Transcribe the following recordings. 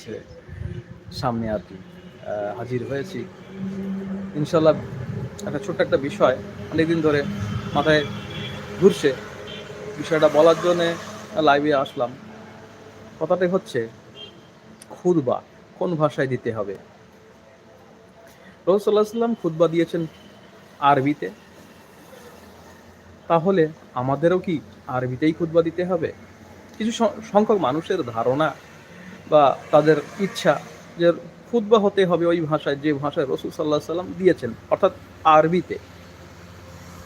কাছে সামনে আর কি হাজির হয়েছি। ইনশাল্লাহ একটা ছোট্ট একটা বিষয় অনেকদিন ধরে মাথায় ঘুরছে, বিষয়টা বলার জন্যে লাইভে আসলাম। কথাটাই হচ্ছে খুতবা কোন ভাষায় দিতে হবে। রাসূল সাল্লাল্লাহু আলাইহি ওয়াসাল্লাম খুতবা দিয়েছেন আরবিতে, তাহলে আমাদেরও কি আরবিতেই খুতবা দিতে হবে? কিছু সংখ্যক মানুষের ধারণা বা তাদের ইচ্ছা যে খুতবা হতে হবে ওই ভাষায় যে ভাষায় রাসূল সাল্লাল্লাহু আলাইহি ওয়াসাল্লাম দিয়েছেন, অর্থাৎ আরবিতে।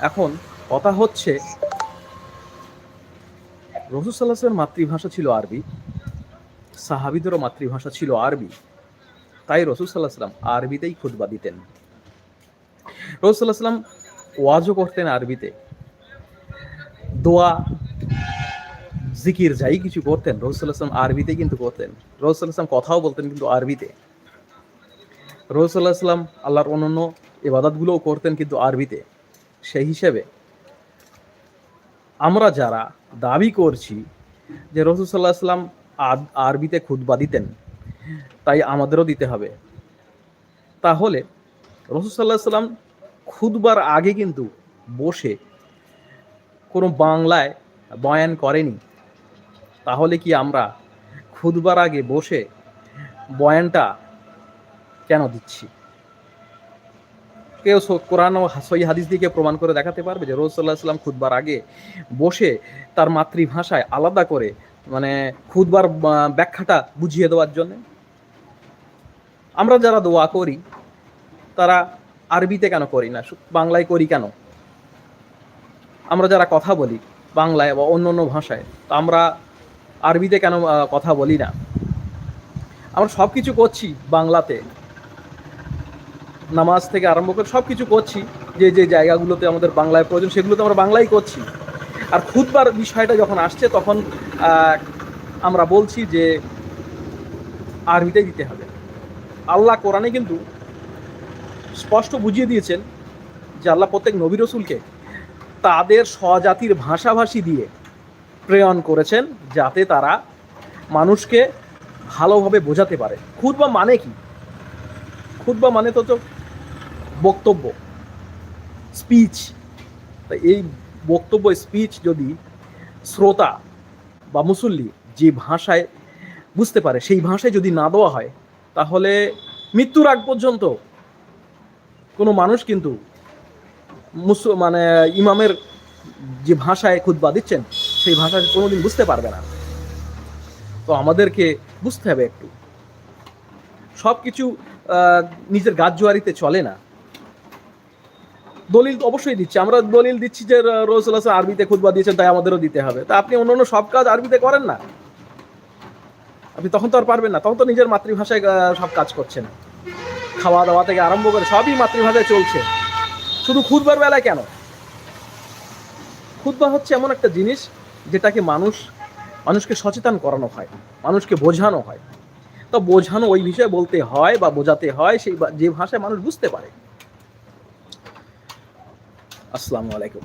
এখন কথা হচ্ছে রাসূল সাল্লাল্লাহু আলাইহি ওয়াসাল্লামের মাতৃভাষা ছিল আরবি, সাহাবীদেরও মাতৃভাষা ছিল আরবি, তাই রাসূল সাল্লাল্লাহু আলাইহি ওয়াসাল্লাম আরবিতেই খুতবা দিতেন। রাসূল সাল্লাল্লাহু আলাইহি ওয়াসাল্লাম ওয়াজও করতেন আরবিতে, দোয়া জিকির যাই কিছু করতেন রাসূল সাল্লাল্লাহু আলাইহি ওয়াসাল্লাম আরবিতেই কিন্তু করতেন। রাসূল সাল্লাল্লাহু আলাইহি ওয়াসাল্লাম কথাও বলতেন কিন্তু আরবিতে। রাসূল সাল্লাল্লাহু আলাইহি ওয়াসাল্লাম আল্লাহর অন্যান্য ইবাদতগুলোও করতেন কিন্তু আরবিতে। সেই হিসেবে আমরা যারা দাবি করছি যে রাসূল সাল্লাল্লাহু আলাইহি ওয়াসাল্লাম আরবিতে খুতবা দিতেন, তাই আমাদেরও দিতে হবে। তাহলে রাসূল সাল্লাল্লাহু আলাইহি ওয়াসাল্লাম খুতবার আগে কিন্তু বসে কোনো বাংলায় বয়ান করেনি। তাহলে কি আমরা খুতবার আগে বসে বয়ানটা কেন দিচ্ছি? কেউ কোরআন ও সহিহ হাদিস দিয়ে প্রমাণ করে দেখাতে পারবে যে রাসূল সাল্লাল্লাহু আলাইহি ওয়াসাল্লাম খুতবার আগে বসে তার মাতৃভাষায় আলাদা করে মানে খুতবার ব্যাখ্যাটা বুঝিয়ে দেওয়ার জন্যে? আমরা যারা দোয়া করি তারা আরবিতে কেন করি না, বাংলায় করি কেন? আমরা যারা কথা বলি বাংলায় বা অন্য অন্য ভাষায়, তা আমরা আরবিতে কেন কথা বলি না? আমরা সব কিছু করছি বাংলাতে, নামাজ থেকে আরম্ভ করে সব কিছু করছি, যে যে জায়গাগুলোতে আমাদের বাংলায় প্রয়োজন সেগুলোতে আমরা বাংলাই করছি। আর খুতবার বিষয়টা যখন আসছে তখন আমরা বলছি যে আরবিতেই দিতে হবে। আল্লাহ কোরআনে কিন্তু স্পষ্ট বুঝিয়ে দিয়েছেন যে আল্লাহ প্রত্যেক নবী রাসূলকে তাদের স্বজাতির ভাষাভাষী দিয়ে প্রেরণ করেছেন, যাতে তারা মানুষকে ভালোভাবে বোঝাতে পারে। খুতবা মানে কি? খুতবা মানে তো বক্তব্য, স্পিচ। তাই এই বক্তব্য স্পিচ যদি শ্রোতা বা মুসল্লি যে ভাষায় বুঝতে পারে সেই ভাষায় যদি না দেওয়া হয়, তাহলে মৃত্যুর আগ পর্যন্ত কোনো মানুষ কিন্তু মানে ইমামের যে ভাষায় খুতবা দিচ্ছেন সেই ভাষা কোনোদিন বুঝতে পারবে না। তো আমাদেরকে বুঝতে হবে একটু, সব কিছু নিজের গাছজুয়ারিতে চলে না। দলিল তো অবশ্যই দিচ্ছি, আমরা দলিল দিচ্ছি যে রাসূল সাল্লাল্লাহু আলাইহি ওয়াসাল্লাম আরবিতে খুতবা দিয়েছেন তাই আমাদেরও দিতে হবে। তা আপনি অন্যান্য সব কাজ আরবিতে করেন না, আপনি তখন তো আর পারবেন না, তখন তো নিজের মাতৃভাষায় সব কাজ করছেন, খাওয়া দাওয়া থেকে আরম্ভ করে সবই মাতৃভাষায় চলছে। শুধু খুতবার বেলায় কেন? খুতবা হচ্ছে এমন একটা জিনিস যেটাকে মানুষকে সচেতন করানো হয়, মানুষকে বোঝানো হয়। তো বোঝানো ওই বিষয়ে বলতে হয় বা বোঝাতে হয় সেই যে ভাষায় মানুষ বুঝতে পারে। আসসালামু আলাইকুম।